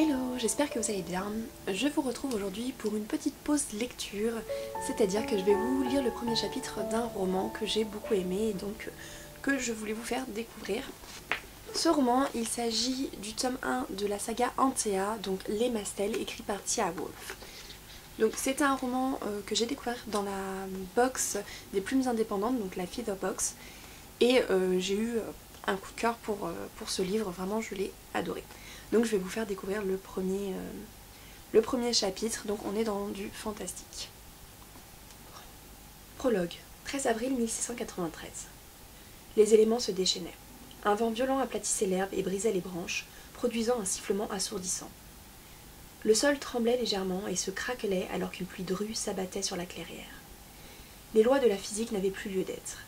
Hello, j'espère que vous allez bien. Je vous retrouve aujourd'hui pour une petite pause lecture, c'est-à-dire que je vais vous lire le premier chapitre d'un roman que j'ai beaucoup aimé et donc que je voulais vous faire découvrir. Ce roman, il s'agit du tome 1 de la saga Antea, donc Les Mastels, écrit par Tia Wolf. Donc c'est un roman que j'ai découvert dans la box des plumes indépendantes, donc la Feather Box, et j'ai eu un coup de cœur pour ce livre, vraiment je l'ai adoré. Donc je vais vous faire découvrir le premier chapitre, donc on est dans du fantastique. Prologue, 13 avril 1693. Les éléments se déchaînaient. Un vent violent aplatissait l'herbe et brisait les branches, produisant un sifflement assourdissant. Le sol tremblait légèrement et se craquelait alors qu'une pluie drue s'abattait sur la clairière. Les lois de la physique n'avaient plus lieu d'être.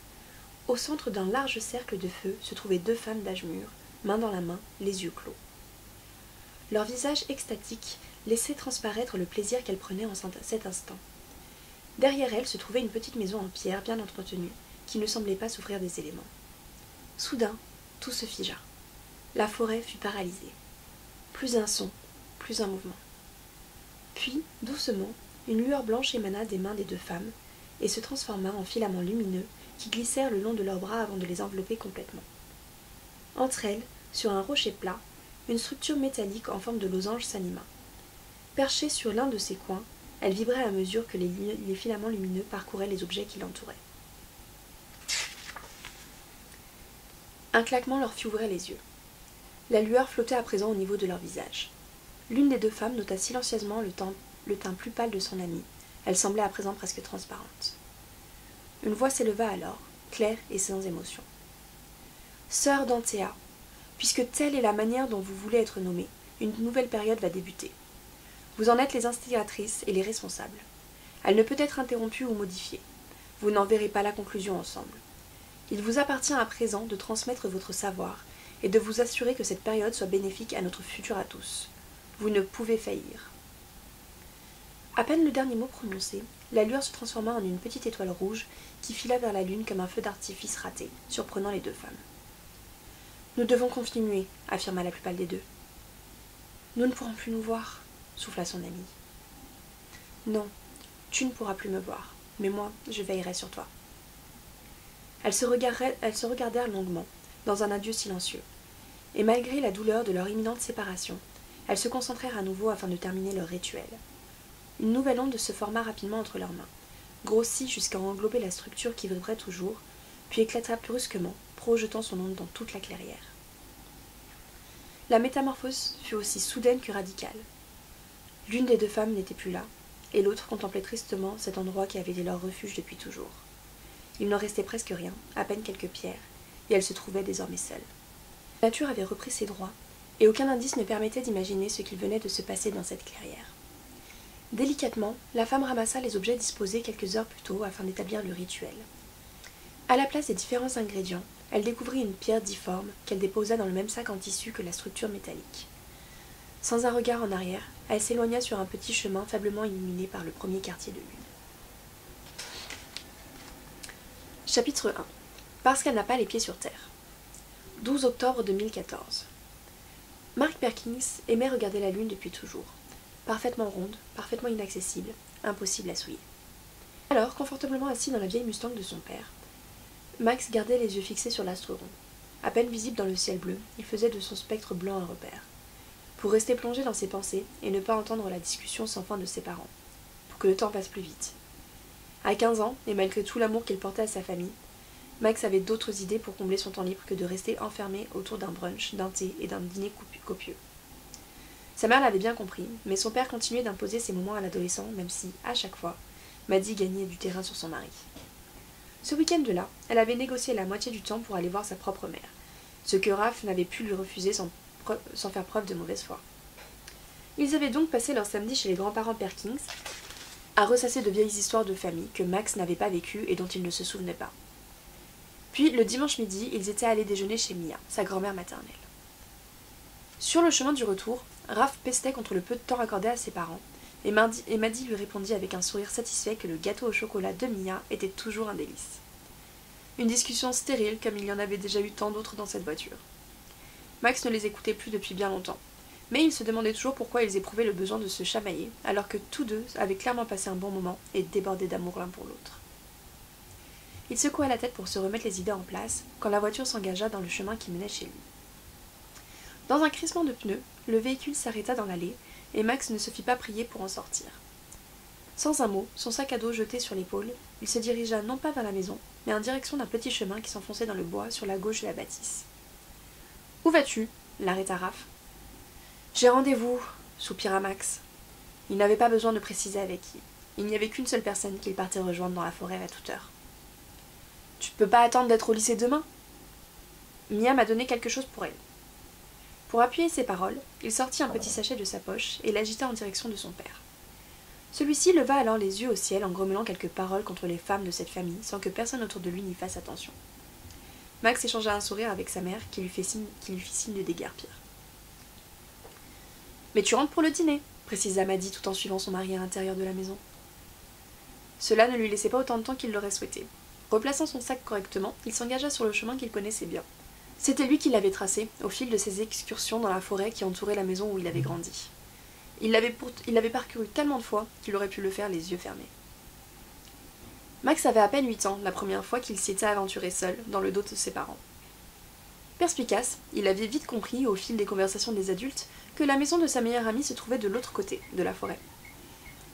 Au centre d'un large cercle de feu se trouvaient deux femmes d'âge mûr, main dans la main, les yeux clos. Leur visage extatique laissait transparaître le plaisir qu'elles prenaient en cet instant. Derrière elles se trouvait une petite maison en pierre bien entretenue, qui ne semblait pas souffrir des éléments. Soudain, tout se figea. La forêt fut paralysée. Plus un son, plus un mouvement. Puis, doucement, une lueur blanche émana des mains des deux femmes et se transforma en filaments lumineux qui glissèrent le long de leurs bras avant de les envelopper complètement. Entre elles, sur un rocher plat, une structure métallique en forme de losange s'anima. Perchée sur l'un de ses coins, elle vibrait à mesure que les filaments lumineux parcouraient les objets qui l'entouraient. Un claquement leur fit ouvrir les yeux. La lueur flottait à présent au niveau de leur visage. L'une des deux femmes nota silencieusement le teint plus pâle de son amie. Elle semblait à présent presque transparente. Une voix s'éleva alors, claire et sans émotion. « Sœur d'Antea, puisque telle est la manière dont vous voulez être nommée, une nouvelle période va débuter. Vous en êtes les instigatrices et les responsables. Elle ne peut être interrompue ou modifiée. Vous n'en verrez pas la conclusion ensemble. Il vous appartient à présent de transmettre votre savoir et de vous assurer que cette période soit bénéfique à notre futur à tous. Vous ne pouvez faillir. » À peine le dernier mot prononcé, la lueur se transforma en une petite étoile rouge qui fila vers la lune comme un feu d'artifice raté, surprenant les deux femmes. « Nous devons continuer, » affirma la plus pâle des deux. « Nous ne pourrons plus nous voir, » souffla son amie. « Non, tu ne pourras plus me voir, mais moi, je veillerai sur toi. » Elles se regardèrent longuement, dans un adieu silencieux, et malgré la douleur de leur imminente séparation, elles se concentrèrent à nouveau afin de terminer leur rituel. Une nouvelle onde se forma rapidement entre leurs mains, grossit jusqu'à englober la structure qui vibrait toujours, puis éclata brusquement, projetant son onde dans toute la clairière. La métamorphose fut aussi soudaine que radicale. L'une des deux femmes n'était plus là, et l'autre contemplait tristement cet endroit qui avait été leur refuge depuis toujours. Il n'en restait presque rien, à peine quelques pierres, et elle se trouvait désormais seule. La nature avait repris ses droits, et aucun indice ne permettait d'imaginer ce qu'il venait de se passer dans cette clairière. Délicatement, la femme ramassa les objets disposés quelques heures plus tôt afin d'établir le rituel. À la place des différents ingrédients, elle découvrit une pierre difforme qu'elle déposa dans le même sac en tissu que la structure métallique. Sans un regard en arrière, elle s'éloigna sur un petit chemin faiblement illuminé par le premier quartier de lune. Chapitre 1. Parce qu'elle n'a pas les pieds sur terre. 12 octobre 2014. Mark Perkins aimait regarder la lune depuis toujours. Parfaitement ronde, parfaitement inaccessible, impossible à souiller. Alors, confortablement assis dans la vieille Mustang de son père, Max gardait les yeux fixés sur l'astre rond. À peine visible dans le ciel bleu, il faisait de son spectre blanc un repère. Pour rester plongé dans ses pensées et ne pas entendre la discussion sans fin de ses parents. Pour que le temps passe plus vite. À 15 ans, et malgré tout l'amour qu'il portait à sa famille, Max avait d'autres idées pour combler son temps libre que de rester enfermé autour d'un brunch, d'un thé et d'un dîner copieux. Sa mère l'avait bien compris, mais son père continuait d'imposer ses moments à l'adolescent, même si, à chaque fois, Maddie gagnait du terrain sur son mari. Ce week-end-là, elle avait négocié la moitié du temps pour aller voir sa propre mère, ce que Raph n'avait pu lui refuser sans faire preuve de mauvaise foi. Ils avaient donc passé leur samedi chez les grands-parents Perkins, à ressasser de vieilles histoires de famille que Max n'avait pas vécues et dont il ne se souvenait pas. Puis, le dimanche midi, ils étaient allés déjeuner chez Mia, sa grand-mère maternelle. Sur le chemin du retour, Raph pestait contre le peu de temps accordé à ses parents, et Maddie lui répondit avec un sourire satisfait que le gâteau au chocolat de Mia était toujours un délice. Une discussion stérile comme il y en avait déjà eu tant d'autres dans cette voiture. Max ne les écoutait plus depuis bien longtemps, Mais ils se demandaient toujours pourquoi ils éprouvaient le besoin de se chamailler, alors que tous deux avaient clairement passé un bon moment et débordaient d'amour l'un pour l'autre. Il secoua la tête pour se remettre les idées en place, quand la voiture s'engagea dans le chemin qui menait chez lui. Dans un crissement de pneus, le véhicule s'arrêta dans l'allée, et Max ne se fit pas prier pour en sortir. Sans un mot, son sac à dos jeté sur l'épaule, il se dirigea non pas vers la maison, mais en direction d'un petit chemin qui s'enfonçait dans le bois sur la gauche de la bâtisse. « Où vas-tu » l'arrêta Raph. « J'ai rendez-vous » soupira Max. Il n'avait pas besoin de préciser avec qui. Il n'y avait qu'une seule personne qu'il partait rejoindre dans la forêt à toute heure. « Tu peux pas attendre d'être au lycée demain ?» Mia m'a donné quelque chose pour elle. Pour appuyer ses paroles, il sortit un petit sachet de sa poche et l'agita en direction de son père. Celui-ci leva alors les yeux au ciel en grommelant quelques paroles contre les femmes de cette famille sans que personne autour de lui n'y fasse attention. Max échangea un sourire avec sa mère qui lui fit signe de déguerpir. « Mais tu rentres pour le dîner » précisa Maddy tout en suivant son mari à l'intérieur de la maison. Cela ne lui laissait pas autant de temps qu'il l'aurait souhaité. Replaçant son sac correctement, il s'engagea sur le chemin qu'il connaissait bien. C'était lui qui l'avait tracé, au fil de ses excursions dans la forêt qui entourait la maison où il avait grandi. Il l'avait parcouru tellement de fois qu'il aurait pu le faire les yeux fermés. Max avait à peine 8 ans la première fois qu'il s'y était aventuré seul, dans le dos de ses parents. Perspicace, il avait vite compris, au fil des conversations des adultes, que la maison de sa meilleure amie se trouvait de l'autre côté de la forêt.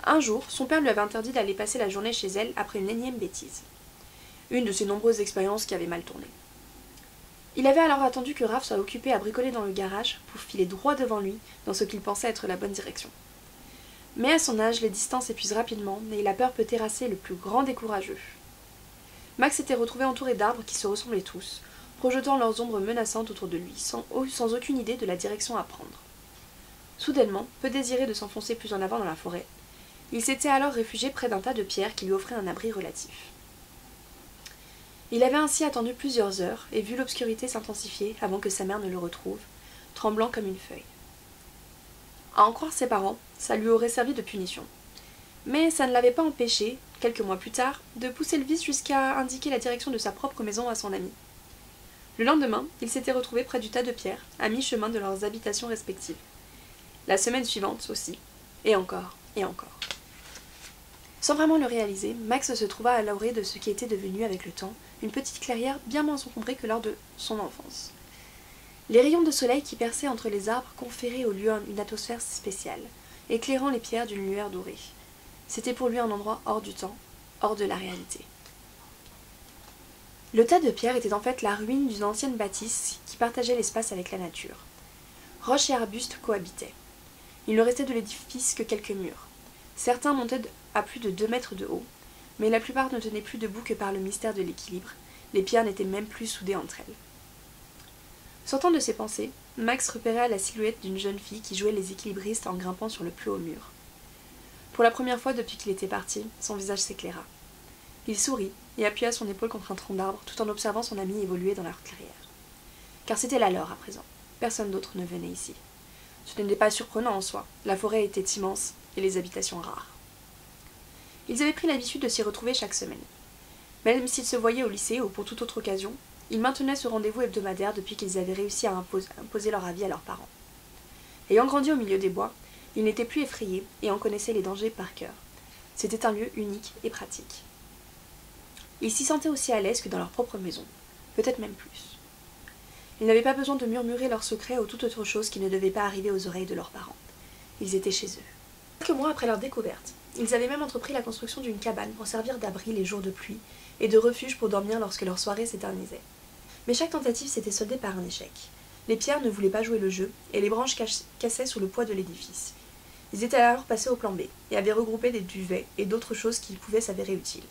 Un jour, son père lui avait interdit d'aller passer la journée chez elle après une énième bêtise. Une de ses nombreuses expériences qui avaient mal tourné. Il avait alors attendu que Raph soit occupé à bricoler dans le garage pour filer droit devant lui dans ce qu'il pensait être la bonne direction. Mais à son âge, les distances s'épuisent rapidement et la peur peut terrasser le plus grand des courageux. Max s'était retrouvé entouré d'arbres qui se ressemblaient tous, projetant leurs ombres menaçantes autour de lui, sans aucune idée de la direction à prendre. Soudainement, peu désiré de s'enfoncer plus en avant dans la forêt, il s'était alors réfugié près d'un tas de pierres qui lui offrait un abri relatif. Il avait ainsi attendu plusieurs heures et vu l'obscurité s'intensifier avant que sa mère ne le retrouve, tremblant comme une feuille. À en croire ses parents, ça lui aurait servi de punition. Mais ça ne l'avait pas empêché, quelques mois plus tard, de pousser le vice jusqu'à indiquer la direction de sa propre maison à son ami. Le lendemain, il s'était retrouvé près du tas de pierres, à mi-chemin de leurs habitations respectives. La semaine suivante aussi, et encore, et encore. Sans vraiment le réaliser, Max se trouva à l'orée de ce qui était devenu, avec le temps, une petite clairière bien moins encombrée que lors de son enfance. Les rayons de soleil qui perçaient entre les arbres conféraient au lieu une atmosphère spéciale, éclairant les pierres d'une lueur dorée. C'était pour lui un endroit hors du temps, hors de la réalité. Le tas de pierres était en fait la ruine d'une ancienne bâtisse qui partageait l'espace avec la nature. Roches et arbustes cohabitaient. Il ne restait de l'édifice que quelques murs. Certains montaient à plus de 2 mètres de haut, mais la plupart ne tenaient plus debout que par le mystère de l'équilibre. Les pierres n'étaient même plus soudées entre elles. Sortant de ses pensées, Max repéra la silhouette d'une jeune fille qui jouait les équilibristes en grimpant sur le plus haut mur. Pour la première fois depuis qu'il était parti, son visage s'éclaira. Il sourit et appuya son épaule contre un tronc d'arbre tout en observant son ami évoluer dans leur clairière. Car c'était la leur à présent. Personne d'autre ne venait ici. Ce n'était pas surprenant en soi, la forêt était immense et les habitations rares. Ils avaient pris l'habitude de s'y retrouver chaque semaine. Même s'ils se voyaient au lycée ou pour toute autre occasion, ils maintenaient ce rendez-vous hebdomadaire depuis qu'ils avaient réussi à imposer leur avis à leurs parents. Ayant grandi au milieu des bois, ils n'étaient plus effrayés et en connaissaient les dangers par cœur. C'était un lieu unique et pratique. Ils s'y sentaient aussi à l'aise que dans leur propre maison, peut-être même plus. Ils n'avaient pas besoin de murmurer leurs secrets ou toute autre chose qui ne devait pas arriver aux oreilles de leurs parents. Ils étaient chez eux. Quelques mois après leur découverte, ils avaient même entrepris la construction d'une cabane pour servir d'abri les jours de pluie et de refuge pour dormir lorsque leur soirée s'éternisait. Mais chaque tentative s'était soldée par un échec. Les pierres ne voulaient pas jouer le jeu et les branches cassaient sous le poids de l'édifice. Ils étaient alors passés au plan B et avaient regroupé des duvets et d'autres choses qui pouvaient s'avérer utiles.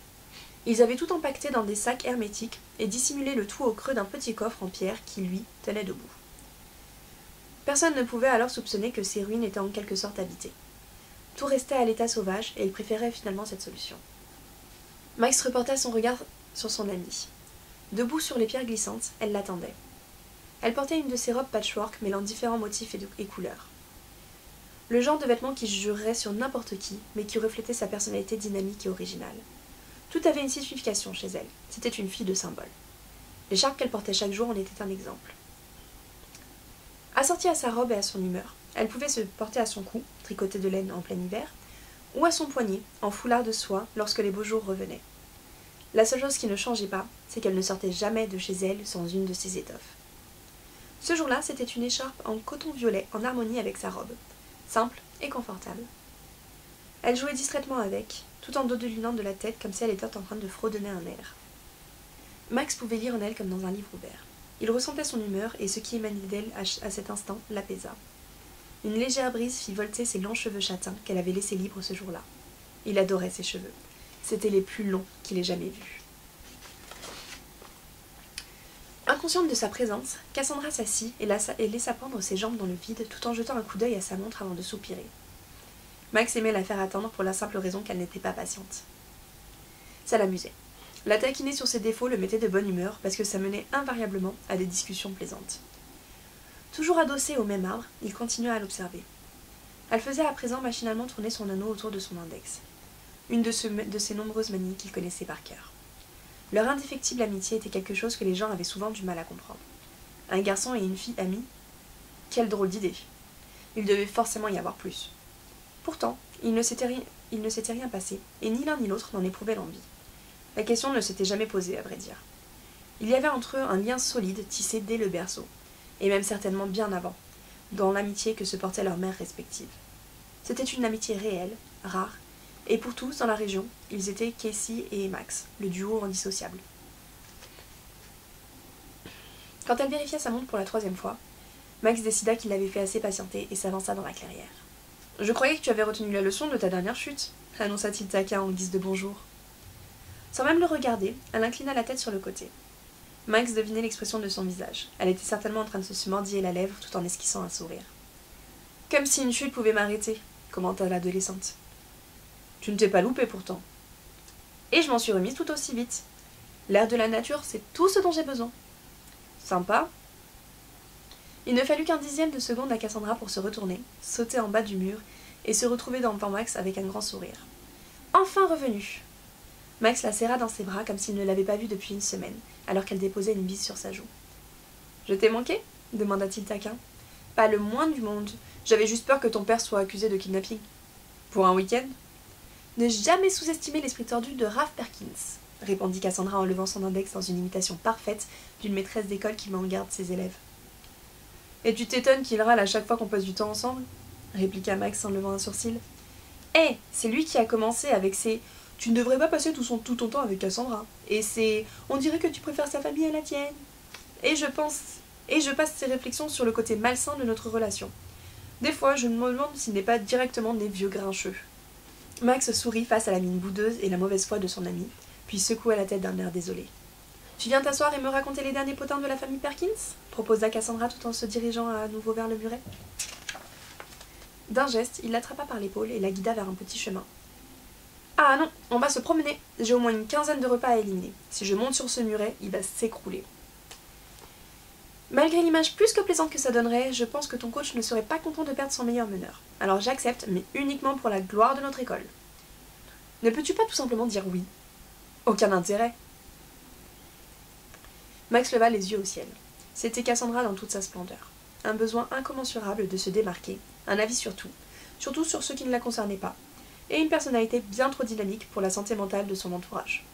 Ils avaient tout empaqueté dans des sacs hermétiques et dissimulé le tout au creux d'un petit coffre en pierre qui, lui, tenait debout. Personne ne pouvait alors soupçonner que ces ruines étaient en quelque sorte habitées. Tout restait à l'état sauvage et il préférait finalement cette solution. Max reporta son regard sur son amie. Debout sur les pierres glissantes, elle l'attendait. Elle portait une de ces robes patchwork mêlant différents motifs et couleurs. Le genre de vêtements qui jurerait sur n'importe qui, mais qui reflétait sa personnalité dynamique et originale. Tout avait une signification chez elle, c'était une fille de symbole. L'écharpe qu'elle portait chaque jour en était un exemple. Assortie à sa robe et à son humeur, Elle pouvait se porter à son cou, tricoté de laine en plein hiver, ou à son poignet, en foulard de soie, lorsque les beaux jours revenaient. La seule chose qui ne changeait pas, c'est qu'elle ne sortait jamais de chez elle sans une de ses étoffes. Ce jour-là, c'était une écharpe en coton violet en harmonie avec sa robe, simple et confortable. Elle jouait distraitement avec, tout en dodelinant de la tête comme si elle était en train de fredonner un air. Max pouvait lire en elle comme dans un livre ouvert. Il ressentait son humeur et ce qui émanait d'elle à cet instant l'apaisa. Une légère brise fit volter ses longs cheveux châtains qu'elle avait laissés libres ce jour-là. Il adorait ses cheveux. C'étaient les plus longs qu'il ait jamais vus. Inconsciente de sa présence, Cassandra s'assit et laissa pendre ses jambes dans le vide tout en jetant un coup d'œil à sa montre avant de soupirer. Max aimait la faire attendre pour la simple raison qu'elle n'était pas patiente. Ça l'amusait. La taquiner sur ses défauts le mettait de bonne humeur parce que ça menait invariablement à des discussions plaisantes. Toujours adossé au même arbre, il continua à l'observer. Elle faisait à présent machinalement tourner son anneau autour de son index, une de ces nombreuses manies qu'il connaissait par cœur. Leur indéfectible amitié était quelque chose que les gens avaient souvent du mal à comprendre. Un garçon et une fille amis? Quelle drôle d'idée! Il devait forcément y avoir plus. Pourtant, il ne s'était rien passé, et ni l'un ni l'autre n'en éprouvait l'envie. La question ne s'était jamais posée, à vrai dire. Il y avait entre eux un lien solide tissé dès le berceau, et même certainement bien avant, dans l'amitié que se portaient leurs mères respectives. C'était une amitié réelle, rare, et pour tous dans la région, ils étaient Casey et Max, le duo indissociable. Quand elle vérifia sa montre pour la 3e fois, Max décida qu'il l'avait fait assez patienter et s'avança dans la clairière. « Je croyais que tu avais retenu la leçon de ta dernière chute, » annonça-t-il taquin en guise de bonjour. Sans même le regarder, elle inclina la tête sur le côté. Max devinait l'expression de son visage. Elle était certainement en train de se mordiller la lèvre tout en esquissant un sourire. « Comme si une chute pouvait m'arrêter, » commenta l'adolescente. « Tu ne t'es pas loupé pourtant. » Et je m'en suis remise tout aussi vite. L'air de la nature, c'est tout ce dont j'ai besoin. Sympa. Il ne fallut qu'un 10e de seconde à Cassandra pour se retourner, sauter en bas du mur et se retrouver devant Max avec un grand sourire. Enfin revenu. Max la serra dans ses bras comme s'il ne l'avait pas vue depuis une semaine, alors qu'elle déposait une bise sur sa joue. « Je t'ai manqué ?» demanda-t-il taquin. « Pas le moins du monde. J'avais juste peur que ton père soit accusé de kidnapping. »« Pour un week-end ?»« Ne jamais sous-estimer l'esprit tordu de Raph Perkins, » répondit Cassandra en levant son index dans une imitation parfaite d'une maîtresse d'école qui met en garde ses élèves. « Et tu t'étonnes qu'il râle à chaque fois qu'on passe du temps ensemble ?» répliqua Max en levant un sourcil. « Eh, c'est lui qui a commencé avec ses « Tu ne devrais pas passer tout ton temps avec Cassandra. » Et c'est « On dirait que tu préfères sa famille à la tienne. » Et je passe ces réflexions sur le côté malsain de notre relation. Des fois, je me demande s'il n'est pas directement né vieux grincheux. Max sourit face à la mine boudeuse et la mauvaise foi de son ami, puis secoua la tête d'un air désolé. « Tu viens t'asseoir et me raconter les derniers potins de la famille Perkins ?» proposa Cassandra tout en se dirigeant à nouveau vers le muret. D'un geste, il l'attrapa par l'épaule et la guida vers un petit chemin. « Ah non, on va se promener. J'ai au moins une 15aine de repas à éliminer. Si je monte sur ce muret, il va s'écrouler. » Malgré l'image plus que plaisante que ça donnerait, je pense que ton coach ne serait pas content de perdre son meilleur meneur. Alors j'accepte, mais uniquement pour la gloire de notre école. Ne peux-tu pas tout simplement dire oui? Aucun intérêt. Max leva les yeux au ciel. C'était Cassandra dans toute sa splendeur. Un besoin incommensurable de se démarquer, un avis sur tout, surtout sur ce qui ne la concernait pas, et une personnalité bien trop dynamique pour la santé mentale de son entourage.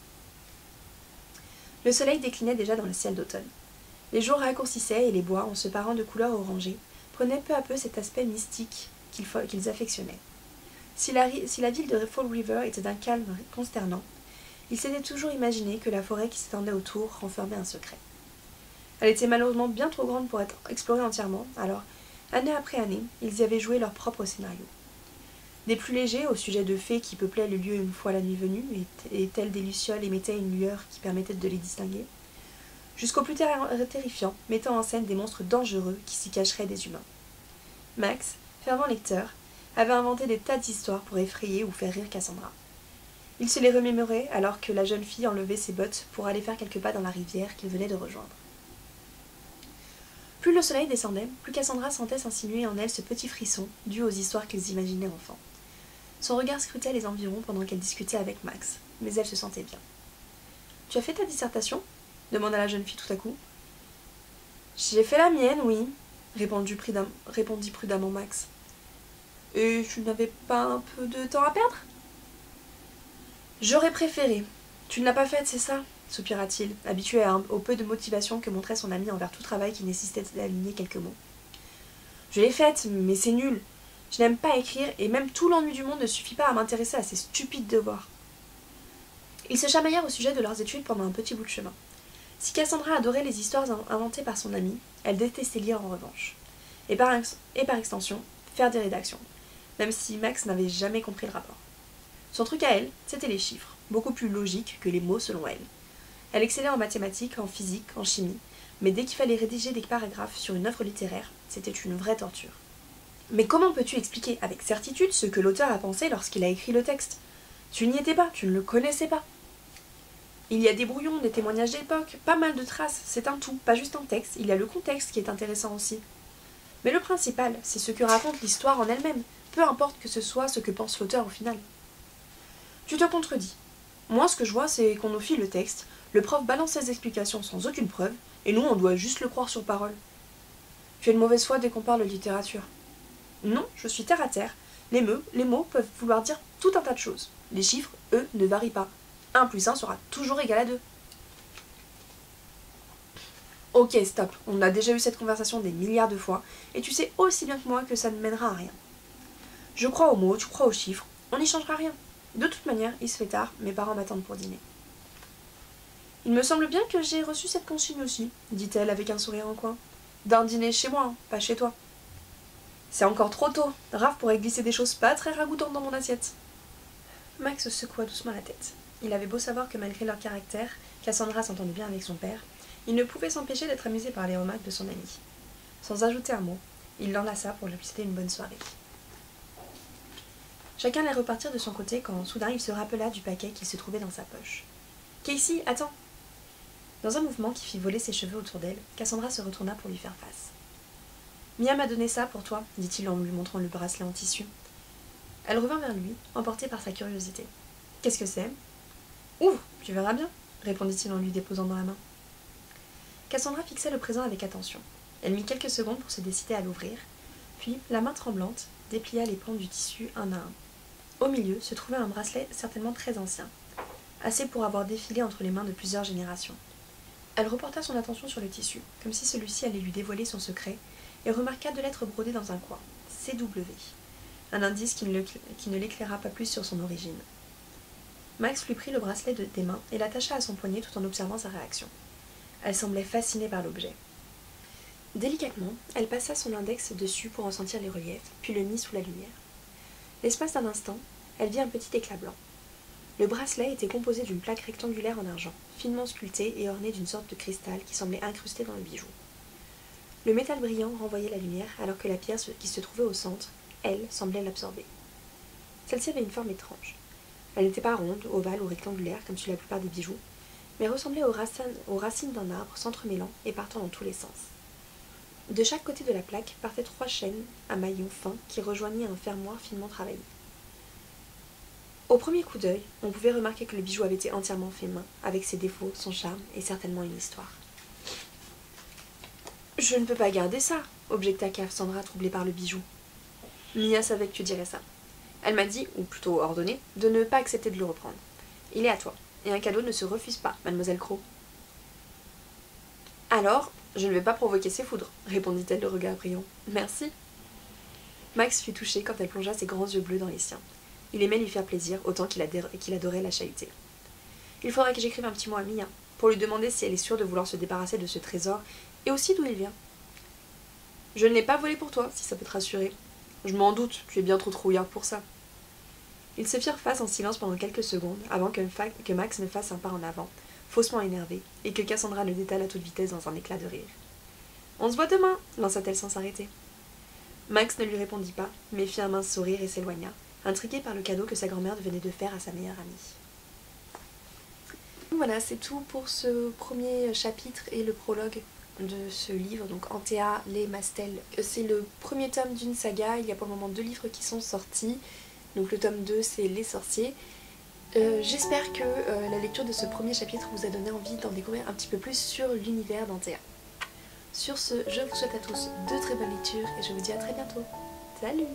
Le soleil déclinait déjà dans le ciel d'automne. Les jours raccourcissaient et les bois, en se parant de couleurs orangées, prenaient peu à peu cet aspect mystique qu'ils affectionnaient. Si la ville de Fall River était d'un calme consternant, ils s'étaient toujours imaginé que la forêt qui s'étendait autour renfermait un secret. Elle était malheureusement bien trop grande pour être explorée entièrement, alors, année après année, ils y avaient joué leur propre scénario. Des plus légers, au sujet de fées qui peuplaient le lieu une fois la nuit venue, et telles des lucioles émettaient une lueur qui permettait de les distinguer, jusqu'au plus terrifiant, mettant en scène des monstres dangereux qui s'y cacheraient des humains. Max, fervent lecteur, avait inventé des tas d'histoires pour effrayer ou faire rire Cassandra. Il se les remémorait alors que la jeune fille enlevait ses bottes pour aller faire quelques pas dans la rivière qu'il venait de rejoindre. Plus le soleil descendait, plus Cassandra sentait s'insinuer en elle ce petit frisson dû aux histoires qu'ils imaginaient enfants. Son regard scrutait les environs pendant qu'elle discutait avec Max, mais elle se sentait bien. « Tu as fait ta dissertation ?» demanda la jeune fille tout à coup. « J'ai fait la mienne, oui, répondit prudemment Max. Et tu n'avais pas un peu de temps à perdre? J'aurais préféré. Tu ne l'as pas faite, c'est ça? Soupira-t-il, habitué au peu de motivation que montrait son ami envers tout travail qui nécessitait d'aligner quelques mots. Je l'ai faite, mais c'est nul. Je n'aime pas écrire, et même tout l'ennui du monde ne suffit pas à m'intéresser à ces stupides devoirs. Ils se chamaillèrent au sujet de leurs études pendant un petit bout de chemin. Si Cassandra adorait les histoires inventées par son ami, elle détestait lire en revanche. Et par extension, faire des rédactions, même si Max n'avait jamais compris le rapport. Son truc à elle, c'était les chiffres, beaucoup plus logiques que les mots selon elle. Elle excellait en mathématiques, en physique, en chimie, mais dès qu'il fallait rédiger des paragraphes sur une œuvre littéraire, c'était une vraie torture. Mais comment peux-tu expliquer avec certitude ce que l'auteur a pensé lorsqu'il a écrit le texte? Tu n'y étais pas, tu ne le connaissais pas. Il y a des brouillons, des témoignages d'époque, pas mal de traces, c'est un tout, pas juste un texte, il y a le contexte qui est intéressant aussi. Mais le principal, c'est ce que raconte l'histoire en elle-même, peu importe que ce soit ce que pense l'auteur au final. Tu te contredis. Moi, ce que je vois, c'est qu'on nous file le texte, le prof balance ses explications sans aucune preuve, et nous, on doit juste le croire sur parole. Tu es de mauvaise foi dès qu'on parle de littérature. Non, je suis terre à terre. Les mots peuvent vouloir dire tout un tas de choses. Les chiffres, eux, ne varient pas. 1 plus 1 sera toujours égal à 2. Ok, stop, on a déjà eu cette conversation des milliards de fois, et tu sais aussi bien que moi que ça ne mènera à rien. Je crois aux mots, tu crois aux chiffres, on n'y changera rien. De toute manière, il se fait tard, mes parents m'attendent pour dîner. Il me semble bien que j'ai reçu cette consigne aussi, dit-elle avec un sourire en coin. D'un dîner chez moi, hein, pas chez toi. C'est encore trop tôt, Raph pourrait glisser des choses pas très ragoûtantes dans mon assiette. Max secoua doucement la tête. Il avait beau savoir que malgré leur caractère, Cassandra s'entendait bien avec son père, il ne pouvait s'empêcher d'être amusé par les remarques de son ami. Sans ajouter un mot, il l'enlaça pour lui souhaiter une bonne soirée. Chacun allait repartir de son côté quand soudain il se rappela du paquet qui se trouvait dans sa poche. Casey, attends! Dans un mouvement qui fit voler ses cheveux autour d'elle, Cassandra se retourna pour lui faire face. Mia m'a donné ça pour toi, dit-il en lui montrant le bracelet en tissu. Elle revint vers lui, emportée par sa curiosité. Qu'est-ce que c'est? Ouvre, tu verras bien, répondit-il en lui déposant dans la main. Cassandra fixa le présent avec attention. Elle mit quelques secondes pour se décider à l'ouvrir, puis, la main tremblante, déplia les pans du tissu un à un. Au milieu se trouvait un bracelet certainement très ancien, assez pour avoir défilé entre les mains de plusieurs générations. Elle reporta son attention sur le tissu, comme si celui-ci allait lui dévoiler son secret, et remarqua 2 lettres brodées dans un coin, CW, un indice qui ne l'éclaira pas plus sur son origine. Max lui prit le bracelet des mains et l'attacha à son poignet tout en observant sa réaction. Elle semblait fascinée par l'objet. Délicatement, elle passa son index dessus pour en sentir les reliefs, puis le mit sous la lumière. L'espace d'un instant, elle vit un petit éclat blanc. Le bracelet était composé d'une plaque rectangulaire en argent, finement sculptée et ornée d'une sorte de cristal qui semblait incrusté dans le bijou. Le métal brillant renvoyait la lumière alors que la pierre qui se trouvait au centre, elle, semblait l'absorber. Celle-ci avait une forme étrange. Elle n'était pas ronde, ovale ou rectangulaire comme sur la plupart des bijoux, mais ressemblait aux racines d'un arbre s'entremêlant et partant dans tous les sens. De chaque côté de la plaque partaient 3 chaînes à maillons fins qui rejoignaient un fermoir finement travaillé. Au premier coup d'œil, on pouvait remarquer que le bijou avait été entièrement fait main, avec ses défauts, son charme et certainement une histoire. « Je ne peux pas garder ça !» objecta Cassandra, troublée par le bijou. Mia savait que tu dirais ça. Elle m'a dit, ou plutôt ordonné, de ne pas accepter de le reprendre. Il est à toi, et un cadeau ne se refuse pas, mademoiselle Crow. Alors, je ne vais pas provoquer ses foudres, répondit-elle le regard brillant. Merci. Max fut touché quand elle plongea ses grands yeux bleus dans les siens. Il aimait lui faire plaisir, autant qu'il adorait la chahuter. Il faudra que j'écrive un petit mot à Mia, pour lui demander si elle est sûre de vouloir se débarrasser de ce trésor, et aussi d'où il vient. Je ne l'ai pas volé pour toi, si ça peut te rassurer. Je m'en doute, tu es bien trop trouillard pour ça. Ils se firent face en silence pendant quelques secondes, avant que Max ne fasse un pas en avant, faussement énervé, et que Cassandra le détale à toute vitesse dans un éclat de rire. « On se voit demain !» lança-t-elle sans s'arrêter. Max ne lui répondit pas, mais fit un mince sourire et s'éloigna, intrigué par le cadeau que sa grand-mère venait de faire à sa meilleure amie. Voilà, c'est tout pour ce premier chapitre et le prologue de ce livre, donc Antea, les Mastel. C'est le premier tome d'une saga, il y a pour le moment 2 livres qui sont sortis, donc le tome 2 c'est Les Sorciers. J'espère que la lecture de ce premier chapitre vous a donné envie d'en découvrir un petit peu plus sur l'univers d'Antea. Sur ce, je vous souhaite à tous de très bonnes lectures et je vous dis à très bientôt. Salut!